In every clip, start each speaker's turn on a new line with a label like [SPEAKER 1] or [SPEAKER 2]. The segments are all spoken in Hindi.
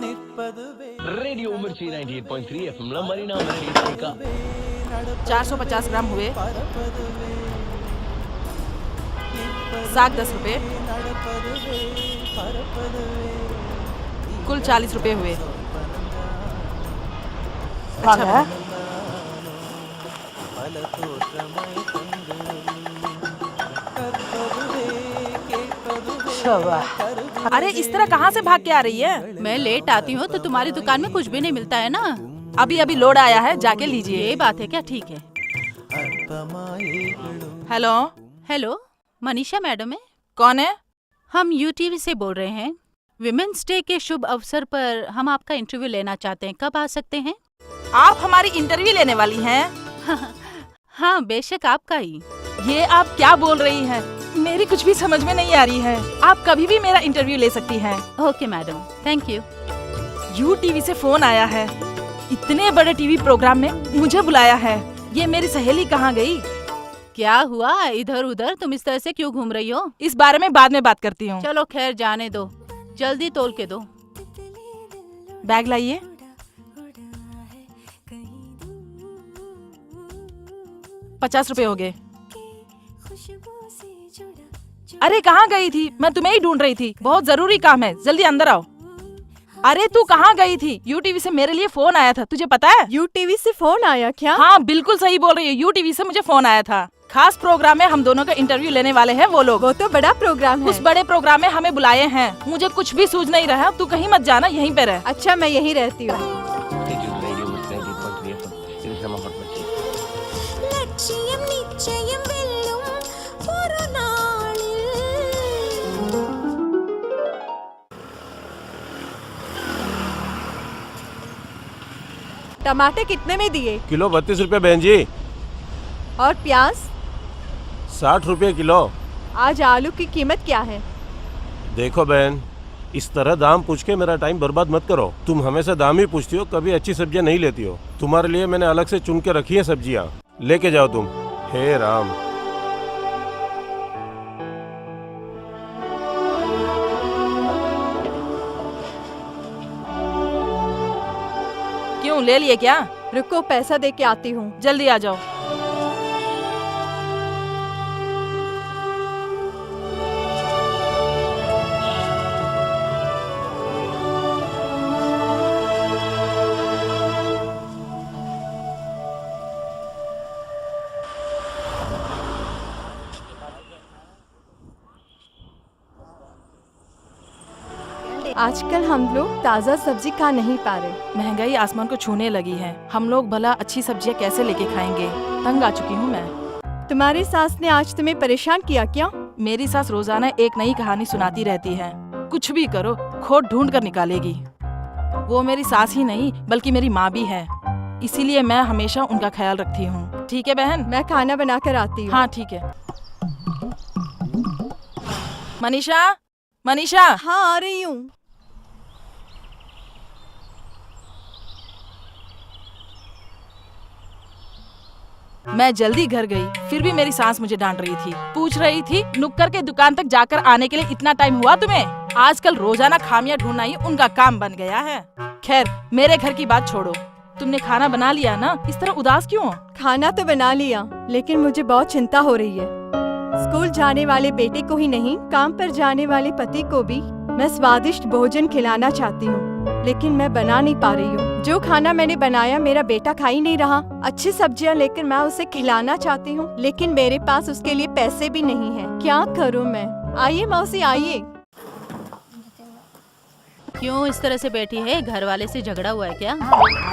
[SPEAKER 1] रेडियो मिर्ची 98.3 FM मरीना का
[SPEAKER 2] 450 ग्राम हुए। साग 10 रुपए, कुल 40 रुपए हुए। अच्छा है। अरे इस तरह कहाँ से भाग के आ रही है?
[SPEAKER 3] मैं लेट आती हूँ तो तुम्हारी दुकान में कुछ भी नहीं मिलता है ना।
[SPEAKER 2] अभी अभी लोड आया है, जाके लीजिए।
[SPEAKER 3] ये बात है क्या? ठीक है।
[SPEAKER 2] हेलो
[SPEAKER 3] हेलो, मनीषा मैडम है?
[SPEAKER 2] कौन है?
[SPEAKER 3] हम यूटीवी से बोल रहे हैं। विमेंस डे के शुभ अवसर पर हम आपका इंटरव्यू लेना चाहते हैं, कब आ सकते हैं?
[SPEAKER 2] आप हमारी इंटरव्यू लेने वाली हैं?
[SPEAKER 3] हाँ बेशक, आपका ही।
[SPEAKER 2] ये आप क्या बोल रही हैं? मेरी कुछ भी समझ में नहीं आ रही है। आप कभी भी मेरा इंटरव्यू ले सकती हैं।
[SPEAKER 3] Okay madam, thank you.
[SPEAKER 2] UTV से फोन आया है, इतने बड़े टीवी प्रोग्राम में मुझे बुलाया है। ये मेरी सहेली कहाँ गई?
[SPEAKER 3] क्या हुआ? इधर उधर तुम इस तरह से क्यों घूम रही हो?
[SPEAKER 2] इस बारे में बाद में बात करती हूँ।
[SPEAKER 3] चलो खैर, जाने दो, जल्दी तोल के दो।
[SPEAKER 2] बैग लाइए। ₹50 हो गए। अरे कहाँ गई थी? मैं तुम्हें ही ढूंढ रही थी, बहुत जरूरी काम है, जल्दी अंदर आओ। अरे तू कहाँ गई थी? यूटीवी से मेरे लिए फोन आया था, तुझे पता है?
[SPEAKER 4] यूटीवी से फोन आया क्या?
[SPEAKER 2] हाँ बिल्कुल सही बोल रही है, यूटीवी से मुझे फोन आया था। खास प्रोग्राम में हम दोनों का इंटरव्यू लेने वाले हैं वो लोग।
[SPEAKER 4] वो तो बड़ा प्रोग्राम है।
[SPEAKER 2] उस बड़े प्रोग्राम में हमें बुलाए हैं। मुझे कुछ भी सूझ नहीं रहा, तू कहीं मत जाना, यहीं पे रह।
[SPEAKER 4] अच्छा मैं यहीं रहती हूँ।
[SPEAKER 1] रेडियो मिर्ची 98.3 FM ఇది శ్రమ పట్టించి
[SPEAKER 5] లక్ష్యం నిశ్చయం వెల్లుం పురనాళిల్
[SPEAKER 4] टमाटर कितने में दिए?
[SPEAKER 6] किलो 32 रुपये बहन जी।
[SPEAKER 4] और प्याज?
[SPEAKER 6] 60 रुपये किलो।
[SPEAKER 4] आज आलू की कीमत क्या है?
[SPEAKER 6] देखो बहन, इस तरह दाम पूछ के मेरा टाइम बर्बाद मत करो। तुम हमेशा दाम ही पूछती हो, कभी अच्छी सब्जियां नहीं लेती हो। तुम्हारे लिए मैंने अलग से चुन के रखी है सब्जियां, लेके जाओ तुम। हे राम।
[SPEAKER 2] क्यों, ले लिए क्या?
[SPEAKER 4] रुको पैसा दे के आती हूँ।
[SPEAKER 2] जल्दी आ जाओ।
[SPEAKER 4] आजकल हम लोग ताज़ा सब्जी खा नहीं पा रहे।
[SPEAKER 2] महंगाई आसमान को छूने लगी है, हम लोग भला अच्छी सब्जियां कैसे लेके खाएंगे? तंग आ चुकी हूँ मैं।
[SPEAKER 4] तुम्हारी सास ने आज तुम्हें परेशान किया क्या?
[SPEAKER 2] मेरी सास रोजाना एक नई कहानी सुनाती रहती है। कुछ भी करो, खोट ढूंढ कर निकालेगी। वो मेरी सास ही नहीं बल्कि मेरी माँ भी है, इसीलिए मैं हमेशा उनका ख्याल रखती हूँ। ठीक है बहन?
[SPEAKER 4] मैं खाना बना कर आती हूँ।
[SPEAKER 2] हाँ ठीक है। मनीषा, मनीषा।
[SPEAKER 4] हाँ आ रही हूँ।
[SPEAKER 2] मैं जल्दी घर गई, फिर भी मेरी सास मुझे डांट रही थी। पूछ रही थी, नुक्कर के दुकान तक जाकर आने के लिए इतना टाइम हुआ तुम्हें? आजकल रोजाना खामियां ढूंढना ही उनका काम बन गया है। खैर मेरे घर की बात छोड़ो, तुमने खाना बना लिया ना? इस तरह उदास क्यों?
[SPEAKER 4] खाना तो बना लिया, लेकिन मुझे बहुत चिंता हो रही है। स्कूल जाने वाले बेटे को ही नहीं, काम पर जाने वाले पति को भी मैं स्वादिष्ट भोजन खिलाना चाहती हूँ, लेकिन मैं बना नहीं पा रही हूँ। जो खाना मैंने बनाया मेरा बेटा खा ही नहीं रहा। अच्छी सब्जियाँ लेकर मैं उसे खिलाना चाहती हूँ, लेकिन मेरे पास उसके लिए पैसे भी नहीं है। क्या करूँ मैं? आइए मौसी आइए।
[SPEAKER 3] क्यों इस तरह से बैठी है? घर वाले से झगड़ा हुआ है क्या?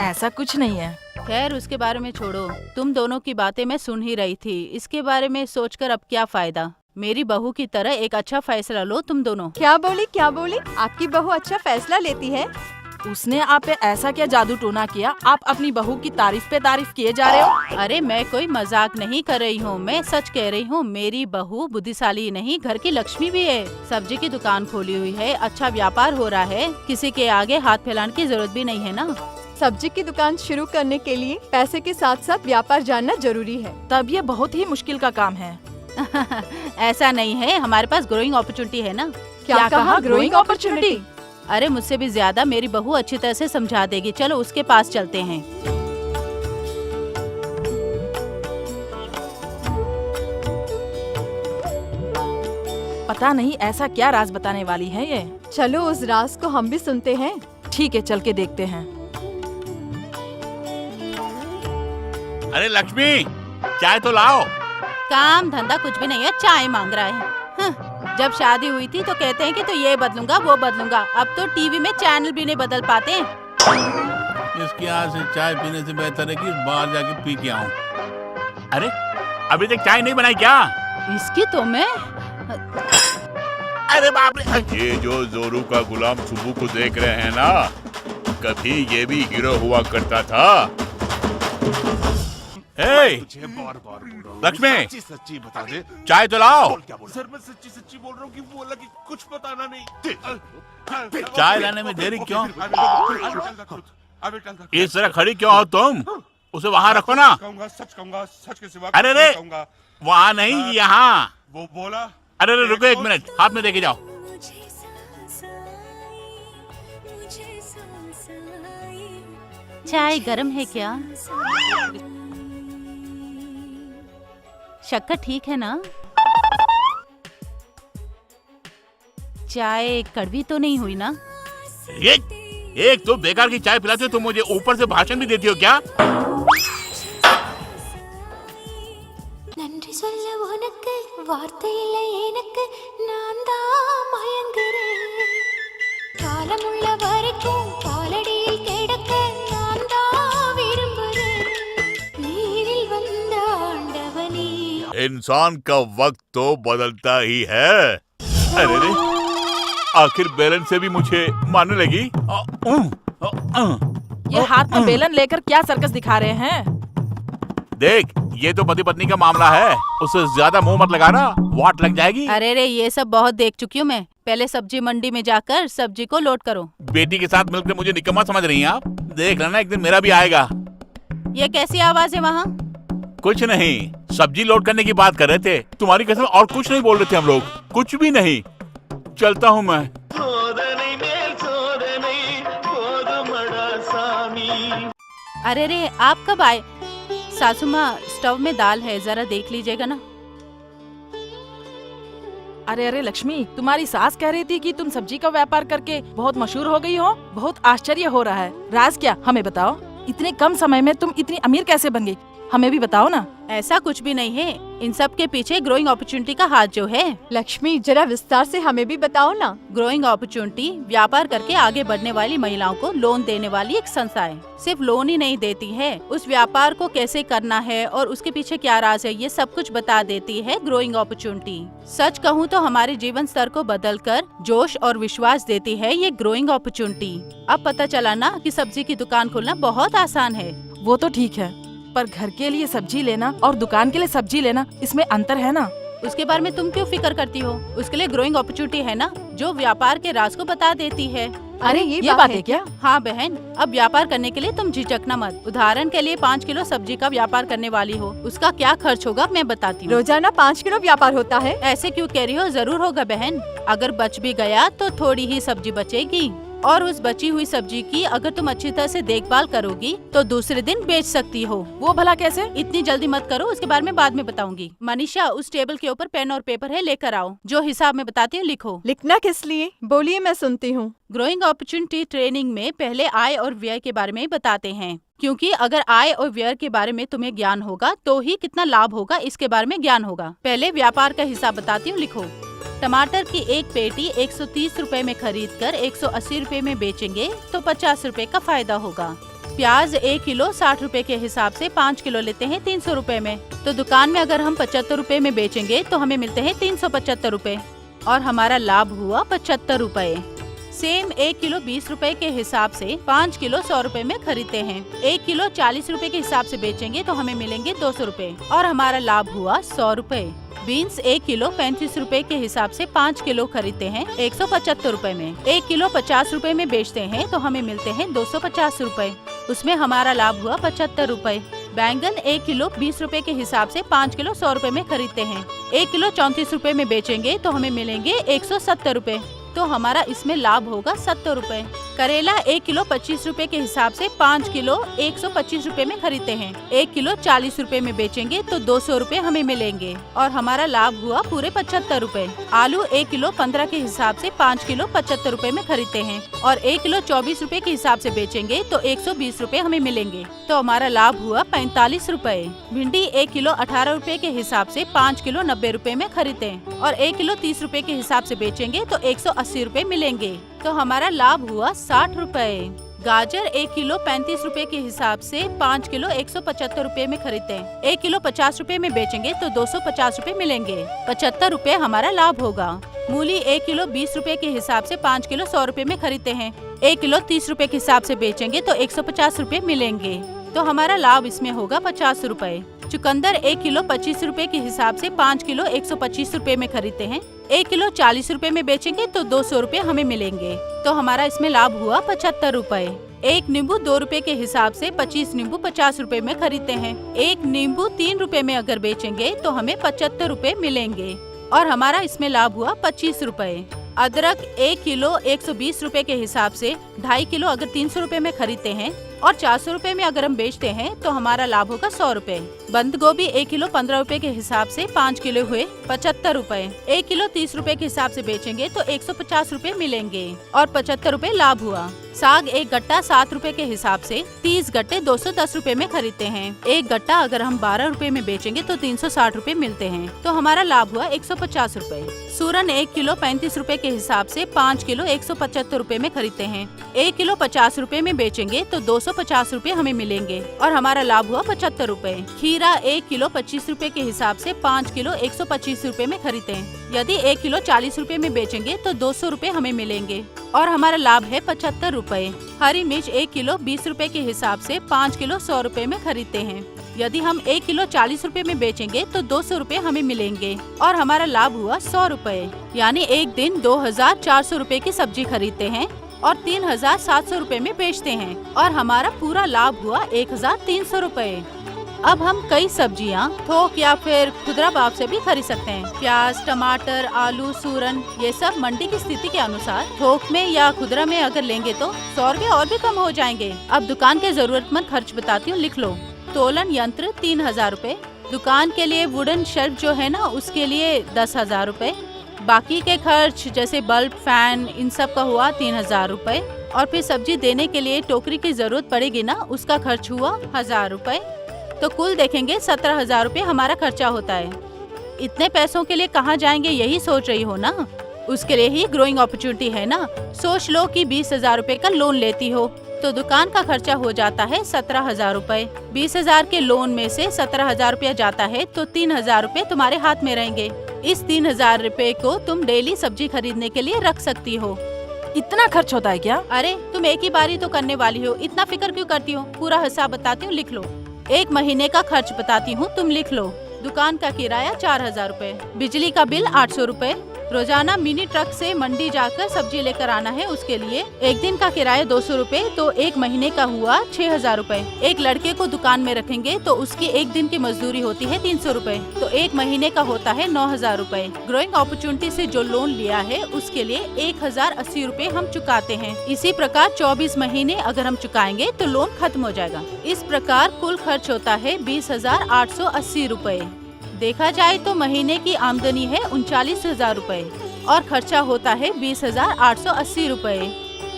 [SPEAKER 2] ऐसा कुछ नहीं है।
[SPEAKER 3] खैर उसके बारे में छोड़ो, तुम दोनों की बातें मैं सुन ही रही थी। इसके बारे में सोचकर अब क्या फायदा? मेरी बहू की तरह एक अच्छा फैसला लो तुम दोनों।
[SPEAKER 4] क्या बोली क्या बोली? आपकी बहू अच्छा फैसला लेती है?
[SPEAKER 2] उसने आप पे ऐसा क्या जादू टोना किया? आप अपनी बहू की तारीफ पे तारीफ किए जा रहे हो।
[SPEAKER 3] अरे मैं कोई मजाक नहीं कर रही हूँ, मैं सच कह रही हूँ। मेरी बहू बुद्धिशाली नहीं, घर की लक्ष्मी भी है। सब्जी की दुकान खोली हुई है, अच्छा व्यापार हो रहा है, किसी के आगे हाथ फैलाने की जरूरत भी नहीं है ना।
[SPEAKER 4] सब्जी की दुकान शुरू करने के लिए पैसे के साथ साथ व्यापार जानना जरूरी है।
[SPEAKER 2] तब ये बहुत ही मुश्किल का काम है।
[SPEAKER 3] ऐसा नहीं है, हमारे पास ग्रोइंग अपॉर्चुनिटी है ना।
[SPEAKER 4] क्या कहा? Growing opportunity?
[SPEAKER 3] अरे मुझसे भी ज्यादा मेरी बहू अच्छी तरह से समझा देगी। चलो उसके पास चलते हैं।
[SPEAKER 2] पता नहीं ऐसा क्या राज बताने वाली है ये।
[SPEAKER 4] चलो उस राज को हम भी सुनते हैं।
[SPEAKER 2] ठीक है, चल के देखते हैं।
[SPEAKER 7] अरे लक्ष्मी, चाय तो लाओ।
[SPEAKER 3] काम धंधा कुछ भी नहीं है, चाय मांग रहा है। जब शादी हुई थी तो कहते हैं कि तो ये बदलूंगा वो बदलूंगा, अब तो टीवी में चैनल भी नहीं बदल पाते।
[SPEAKER 7] इसके यहाँ से चाय पीने से बेहतर है कि बाहर जाके पी के आऊं। अरे अभी तक चाय नहीं बनाई क्या?
[SPEAKER 3] इसकी तो मैं
[SPEAKER 7] अरे बाप रे, ये जो जोरू का गुलाम सुबू को देख रहे हैं ना, कभी ये भी हीरो हुआ करता था। लक्ष्मी,
[SPEAKER 8] सच्ची बता दे।
[SPEAKER 7] चाय तो लाओ।
[SPEAKER 8] सर मैं सच्ची बोल रहा हूँ कि बोला कि कुछ बताना नहीं।
[SPEAKER 7] चाय लाने में देरी क्यों? इस तरह खड़ी क्यों हो तुम? उसे वहाँ रखो ना।
[SPEAKER 8] सच कहूंगा, सच के सिवा
[SPEAKER 7] अरे रे, वहाँ नहीं, यहाँ।
[SPEAKER 8] वो बोला।
[SPEAKER 7] अरे रुको एक मिनट, हाथ में देके जाओ।
[SPEAKER 3] चाय गरम है क्या? शक्कर ठीक है ना? चाय कड़वी तो नहीं हुई ना?
[SPEAKER 7] ये एक तो बेकार की चाय पिलाते हो तुम मुझे, ऊपर से भाषण भी देती हो क्या?
[SPEAKER 5] நன்றி சொல்ல உனக்கு வார்த்தை இல்லை எனக்கு நான் தான் மயங்குறேன் காலமுள்ள வரைக்கும் காலடியில் கிடக்க நான் தான் விரும்புறேன் நீரில் வந்த ஆண்டவனே
[SPEAKER 7] इंसान का वक्त तो बदलता ही है। अरे रे, आखिर बेलन से भी मुझे मारने लगी।
[SPEAKER 2] ये हाथ में बेलन लेकर क्या सर्कस दिखा रहे हैं?
[SPEAKER 7] देख, ये तो पति पत्नी का मामला है, उससे ज्यादा मुंह मत लगाना, वाट लग जाएगी।
[SPEAKER 3] अरे रे, ये सब बहुत देख चुकी हूँ मैं। पहले सब्जी मंडी में जाकर सब्जी को लोड करो।
[SPEAKER 7] बेटी के साथ मिलकर मुझे निकम्मा समझ रही हैं आप? देख लेना, एक दिन मेरा भी आएगा।
[SPEAKER 3] ये कैसी आवाज है वहाँ?
[SPEAKER 7] कुछ नहीं, सब्जी लोड करने की बात कर रहे थे। तुम्हारी कसम और कुछ नहीं बोल रहे थे हम लोग, कुछ भी नहीं। चलता हूँ मैं।
[SPEAKER 3] अरे रे, आप कब आए? सासू माँ, स्टोव में दाल है, जरा देख लीजिएगा ना।
[SPEAKER 2] अरे अरे लक्ष्मी, तुम्हारी सास कह रही थी कि तुम सब्जी का व्यापार करके बहुत मशहूर हो गई हो। बहुत आश्चर्य हो रहा है। राज क्या, हमें बताओ। इतने कम समय में तुम इतनी अमीर कैसे बन गई? हमें भी बताओ ना।
[SPEAKER 3] ऐसा कुछ भी नहीं है, इन सब के पीछे ग्रोइंग अपॉर्चुनिटी का हाथ जो है।
[SPEAKER 4] लक्ष्मी, जरा विस्तार से हमें भी बताओ ना।
[SPEAKER 3] ग्रोइंग अपॉर्चुनिटी व्यापार करके आगे बढ़ने वाली महिलाओं को लोन देने वाली एक संस्था है। सिर्फ लोन ही नहीं देती है, उस व्यापार को कैसे करना है और उसके पीछे क्या राज है, ये सब कुछ बता देती है ग्रोइंग अपॉर्चुनिटी। सच कहूँ तो हमारे जीवन स्तर को बदलकर जोश और विश्वास देती है ये ग्रोइंग अपॉर्चुनिटी। अब पता चला ना कि सब्जी की दुकान खोलना बहुत आसान है।
[SPEAKER 2] वो तो ठीक है, पर घर के लिए सब्जी लेना और दुकान के लिए सब्जी लेना, इसमें अंतर है ना।
[SPEAKER 3] उसके बारे में तुम क्यों फिक्र करती हो? उसके लिए ग्रोइंग अपॉर्चुनिटी है ना, जो व्यापार के राज को बता देती है।
[SPEAKER 4] अरे ये
[SPEAKER 2] बात है क्या?
[SPEAKER 3] हाँ बहन, अब व्यापार करने के लिए तुम झिझकना मत। उदाहरण के लिए 5 किलो सब्जी का व्यापार करने वाली हो, उसका क्या खर्च होगा मैं बताती हूँ।
[SPEAKER 4] रोजाना 5 किलो व्यापार होता है?
[SPEAKER 3] ऐसे क्यों कह रही हो? जरूर होगा बहन। अगर बच भी गया तो थोड़ी ही सब्जी बचेगी, और उस बची हुई सब्जी की अगर तुम अच्छी तरह से देखभाल करोगी तो दूसरे दिन बेच सकती हो।
[SPEAKER 2] वो भला कैसे?
[SPEAKER 3] इतनी जल्दी मत करो, उसके बारे में बाद में बताऊंगी। मनीषा, उस टेबल के ऊपर पेन और पेपर है, लेकर आओ। जो हिसाब में बताती हूँ लिखो।
[SPEAKER 4] लिखना किस लिए? बोलिए, मैं सुनती हूँ।
[SPEAKER 3] ग्रोइंग अपॉर्चुनिटी ट्रेनिंग में पहले आय और व्यय के बारे में बताते हैं, क्योंकि अगर आय और व्यय के बारे में तुम्हें ज्ञान होगा तो ही कितना लाभ होगा इसके बारे में ज्ञान होगा। पहले व्यापार का हिसाब बताती हूँ, लिखो। टमाटर की एक पेटी 130 रुपए में खरीदकर 180 रुपए में बेचेंगे तो 50 रुपए का फायदा होगा। प्याज 1 किलो 60 रुपए के हिसाब से 5 किलो लेते हैं 300 रुपए में, तो दुकान में अगर हम 75 रुपए में बेचेंगे तो हमें मिलते हैं 375 रुपए और हमारा लाभ हुआ 75 रुपए। सेम 1 किलो 20 रुपए के हिसाब से 5 किलो 100 रुपए में खरीदते हैं। 1 किलो 40 रुपए के हिसाब से बेचेंगे तो हमें मिलेंगे 200 रुपए और हमारा लाभ हुआ 100 रुपए। बीन्स 1 किलो 35 रुपए के हिसाब से 5 किलो खरीदते हैं 175 रुपए में। 1 किलो 50 रुपए में बेचते हैं तो हमें मिलते हैं 250 रुपए, उसमें हमारा लाभ हुआ 75 रुपए। बैंगन 1 किलो 20 रुपए के हिसाब से 5 किलो 100 रुपए में खरीदते हैं। 1 किलो 34 रुपए में बेचेंगे तो हमें मिलेंगे 170 रुपए। तो हमारा इसमें लाभ होगा 70 रुपए। करेला 1 किलो 25 रुपए के हिसाब से 5 किलो 125 रुपए में खरीदते हैं। 1 किलो 40 रुपए में बेचेंगे तो 200 रुपए हमें मिलेंगे और हमारा लाभ हुआ पूरे 75 रुपए। आलू 1 किलो 15 के हिसाब से 5 किलो 75 रुपए में खरीदते हैं और 1 किलो 24 रुपए के हिसाब से बेचेंगे तो 120 रुपए हमें मिलेंगे, तो हमारा लाभ हुआ 45 रुपए। भिंडी 1 किलो 18 रुपए के हिसाब से 5 किलो 90 रुपए में खरीदते हैं और 1 किलो 30 रुपए के हिसाब से बेचेंगे तो 180 रुपए मिलेंगे, तो हमारा लाभ हुआ 60 रुपए। गाजर 1 किलो 35 रुपए के हिसाब से 5 किलो 175 रुपए में खरीदते हैं। 1 किलो 50 रुपए में बेचेंगे तो 250 रुपए मिलेंगे, 75 रुपए हमारा लाभ होगा। मूली 1 किलो 20 रुपए के हिसाब से 5 किलो 100 रुपए में खरीदते हैं। 1 किलो 30 रुपए के हिसाब से बेचेंगे तो 150 रुपए मिलेंगे, तो हमारा लाभ इसमें होगा 50 रुपए। चुकंदर 1 किलो 25 रुपए के हिसाब से 5 किलो 125 रुपए में खरीदते हैं। 1 किलो 40 रुपए में बेचेंगे तो 200 रुपए हमें मिलेंगे, तो हमारा इसमें लाभ हुआ 75 रुपए। एक नींबू 2 रुपए के हिसाब से 25 नींबू 50 रुपए में खरीदते हैं। एक नींबू 3 रुपए में अगर बेचेंगे तो हमें 75 रुपए मिलेंगे और हमारा इसमें लाभ हुआ 25 रुपए। अदरक 1 किलो 120 रुपए के हिसाब से 2.5 किलो अगर 300 रुपए में खरीदते हैं और 400 रुपए में अगर हम बेचते हैं तो हमारा लाभ होगा 100 रुपए। बंद गोभी 1 किलो 15 रुपए के हिसाब से 5 किलो हुए 75 रुपए। 1 किलो 30 रुपए के हिसाब से बेचेंगे तो 150 रुपए मिलेंगे और 75 रुपए लाभ हुआ। साग 1 गट्टा 7 रुपए के हिसाब से 30 गट्टे 210 रुपए में खरीदते हैं। 1 गट्टा अगर हम 12 रुपए में बेचेंगे तो 360 रुपए मिलते हैं, तो हमारा लाभ हुआ 150 रुपए। सूरन 1 किलो 35 रुपए के हिसाब से 5 किलो 175 रुपए में खरीदते हैं। 1 किलो 50 रुपए में बेचेंगे तो 250 रुपए हमें मिलेंगे और हमारा लाभ हुआ 75 रुपए। खीरा 1 किलो 25 रुपए के हिसाब से 5 किलो 125 रुपए में खरीदते हैं। यदि 1 किलो 40 रुपए में बेचेंगे तो 200 रुपए हमें मिलेंगे और हमारा लाभ है 75 रुपए। हरी मिर्च 1 किलो 20 रुपए के हिसाब से 5 किलो 100 रुपए में खरीदते हैं। यदि हम 1 किलो 40 रुपए में बेचेंगे तो 200 रुपए हमें मिलेंगे और हमारा लाभ हुआ 100 रुपए। यानी एक दिन 2400 रुपए की सब्जी खरीदते हैं और 3700 रुपए में बेचते हैं और हमारा पूरा लाभ हुआ 1300 रुपए। अब हम कई सब्जियां थोक या फिर खुदरा भाव से भी खरीद सकते हैं। प्याज, टमाटर, आलू, सूरन, ये सब मंडी की स्थिति के अनुसार थोक में या खुदरा में अगर लेंगे तो 100 रुपए और भी कम हो जाएंगे। अब दुकान के जरूरतमंद खर्च बताती हूँ, लिख लो। तोलन यंत्र 3000 रुपए। दुकान के लिए वुडन शेल्फ जो है ना, उसके लिए 10,000 रुपए। बाकी के खर्च जैसे बल्ब, फैन, इन सब का हुआ 3000 रुपए। और फिर सब्जी देने के लिए टोकरी की जरूरत पड़ेगी ना, उसका खर्च हुआ 1000 रुपए। तो कुल देखेंगे 17,000 रुपए हमारा खर्चा होता है। इतने पैसों के लिए कहाँ जाएंगे यही सोच रही हो ना, उसके लिए ही ग्रोइंग अपॉर्चुनिटी है ना। सोच लो कि 20,000 रुपए का लोन लेती हो तो दुकान का खर्चा हो जाता है 17,000 रुपए। 20,000 के लोन में से 17,000 रुपया जाता है तो 3,000 रुपए तुम्हारे हाथ में रहेंगे। इस 3,000 रुपए को तुम डेली सब्जी खरीदने के लिए रख सकती हो।
[SPEAKER 2] इतना खर्च होता है क्या?
[SPEAKER 3] अरे तुम एक ही बारी तो करने वाली हो, इतना फिक्र क्यों करती हो? पूरा हिसाब बताती हूँ, लिख लो। 1 महीने का खर्च बताती हूँ, तुम लिख लो। दुकान का किराया 4,000 रुपए, बिजली का बिल 800 रुपए, रोजाना मिनी ट्रक से मंडी जाकर सब्जी लेकर आना है, उसके लिए एक दिन का किराया 200 रुपए, तो 1 महीने का हुआ 6,000 रुपए। एक लड़के को दुकान में रखेंगे तो उसकी एक दिन की मजदूरी होती है 300 रुपए, तो 1 महीने का होता है 9,000 रुपए। ग्रोइंग अपॉर्चुनिटी से जो लोन लिया है उसके लिए 1,080 रुपए हम चुकाते हैं। इसी प्रकार 24 महीने अगर हम चुकाएंगे तो लोन खत्म हो जाएगा। इस प्रकार कुल खर्च होता है 20,880 रुपए। देखा जाए तो महीने की आमदनी है 39,000 रुपए और खर्चा होता है 20,880 रुपए,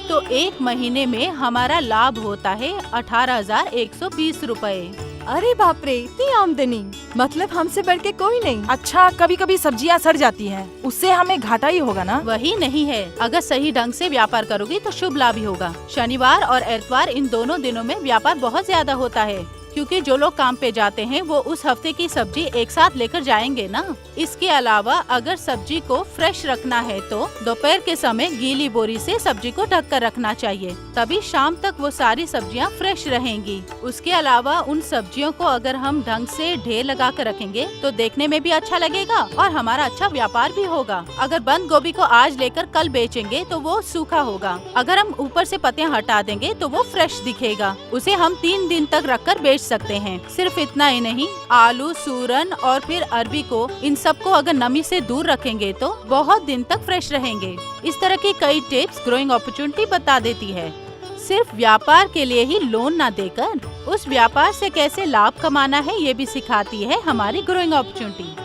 [SPEAKER 3] तो 1 महीने में हमारा लाभ होता है 18,120 रुपए।
[SPEAKER 4] अरे बाप रे, इतनी आमदनी, मतलब हमसे बढ़ के कोई नहीं।
[SPEAKER 2] अच्छा, कभी कभी सब्जियां सड़ जाती हैं, उससे हमें घाटा ही होगा ना?
[SPEAKER 3] वही नहीं है, अगर सही ढंग से व्यापार करोगी तो शुभ लाभ ही होगा। शनिवार और एतवार इन दोनों दिनों में व्यापार बहुत ज्यादा होता है, क्योंकि जो लोग काम पे जाते हैं वो उस हफ्ते की सब्जी एक साथ लेकर जाएंगे ना। इसके अलावा अगर सब्जी को फ्रेश रखना है तो दोपहर के समय गीली बोरी से सब्जी को ढक कर रखना चाहिए, तभी शाम तक वो सारी सब्जियां फ्रेश रहेंगी। उसके अलावा उन सब्जियों को अगर हम ढंग से ढेर लगा कर रखेंगे तो देखने में भी अच्छा लगेगा और हमारा अच्छा व्यापार भी होगा। अगर बंद गोभी को आज लेकर कल बेचेंगे तो वो सूखा होगा, अगर हम ऊपर से पत्तियां हटा देंगे तो वो फ्रेश दिखेगा। उसे हम 3 दिन तक रखकर बेच सकते हैं। सिर्फ इतना ही नहीं, आलू, सूरन और फिर अरबी को, इन सबको अगर नमी से दूर रखेंगे तो बहुत दिन तक फ्रेश रहेंगे। इस तरह की कई टिप्स ग्रोइंग अपॉर्चुनिटी बता देती है। सिर्फ व्यापार के लिए ही लोन न देकर उस व्यापार से कैसे लाभ कमाना है ये भी सिखाती है हमारी ग्रोइंग अपॉर्चुनिटी।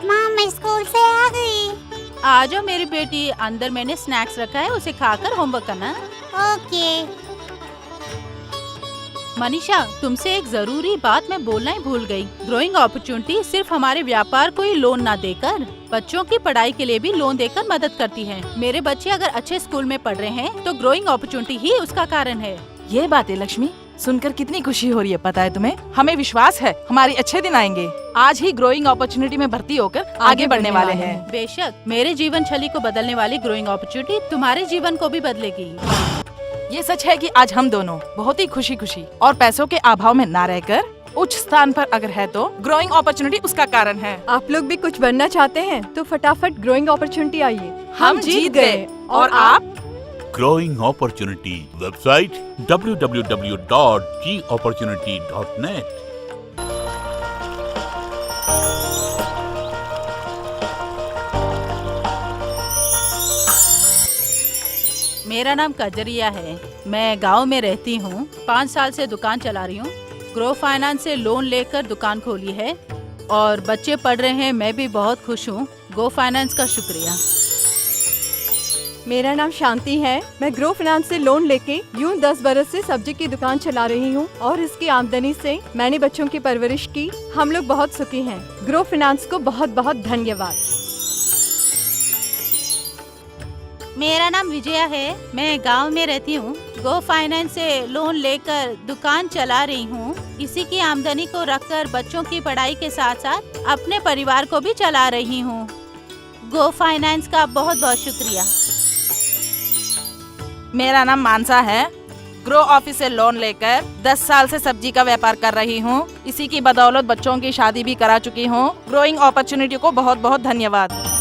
[SPEAKER 5] माँ मैं स्कूल से आ गई।
[SPEAKER 3] आ जाओ मेरी बेटी, अंदर मैंने स्नैक्स रखा है, उसे खाकर होमवर्क करना।
[SPEAKER 5] ओके।
[SPEAKER 3] मनीषा, तुमसे एक जरूरी बात मैं बोलना ही भूल गई। ग्रोइंग अपॉर्चुनिटी सिर्फ हमारे व्यापार को ही लोन ना देकर बच्चों की पढ़ाई के लिए भी लोन देकर मदद करती है। मेरे बच्चे अगर अच्छे स्कूल में पढ़ रहे हैं तो ग्रोइंग अपॉर्चुनिटी ही उसका कारण है।
[SPEAKER 2] ये बात है लक्ष्मी, सुनकर कितनी खुशी हो रही है पता है तुम्हें। हमें विश्वास है हमारे अच्छे दिन आएंगे। आज ही ग्रोइंग अपॉर्चुनिटी में भर्ती होकर आगे बढ़ने वाले हैं।
[SPEAKER 3] बेशक, मेरे जीवन शैली को बदलने वाली ग्रोइंग अपॉर्चुनिटी तुम्हारे जीवन को भी बदलेगी।
[SPEAKER 2] ये सच है कि आज हम दोनों बहुत ही खुशी खुशी और पैसों के अभाव में ना रहकर उच्च स्थान पर अगर है तो ग्रोइंग अपॉर्चुनिटी उसका कारण है।
[SPEAKER 4] आप लोग भी कुछ बनना चाहते हैं तो फटाफट ग्रोइंग अपॉर्चुनिटी आइए।
[SPEAKER 2] हम जीत गए और आप?
[SPEAKER 7] Growing opportunity website www.gopportunity.net।
[SPEAKER 3] मेरा नाम कजरिया है। मैं गांव में रहती हूँ। 5 साल से दुकान चला रही हूँ। ग्रो फाइनेंस से लोन लेकर दुकान खोली है और बच्चे पढ़ रहे हैं। मैं भी बहुत खुश हूँ। गो फाइनेंस का शुक्रिया।
[SPEAKER 4] मेरा नाम शांति है। मैं ग्रो फाइनेंस से लोन लेके यूं 10 बरस से सब्जी की दुकान चला रही हूं और इसकी आमदनी से मैंने बच्चों की परवरिश की। हम लोग बहुत सुखी हैं। ग्रो फाइनेंस को बहुत बहुत धन्यवाद।
[SPEAKER 3] मेरा नाम विजया है। मैं गांव में रहती हूँ। गो फाइनेंस से लोन लेकर दुकान चला रही हूँ। इसी की आमदनी को रखकर बच्चों की पढ़ाई के साथ साथ अपने परिवार को भी चला रही हूँ। गो फाइनेंस का बहुत बहुत शुक्रिया।
[SPEAKER 2] मेरा नाम मानसा है। ग्रो ऑफिस से लोन लेकर 10 साल से सब्जी का व्यापार कर रही हूँ। इसी की बदौलत बच्चों की शादी भी करा चुकी हूँ। ग्रोइंग अपॉर्चुनिटी को बहुत बहुत धन्यवाद।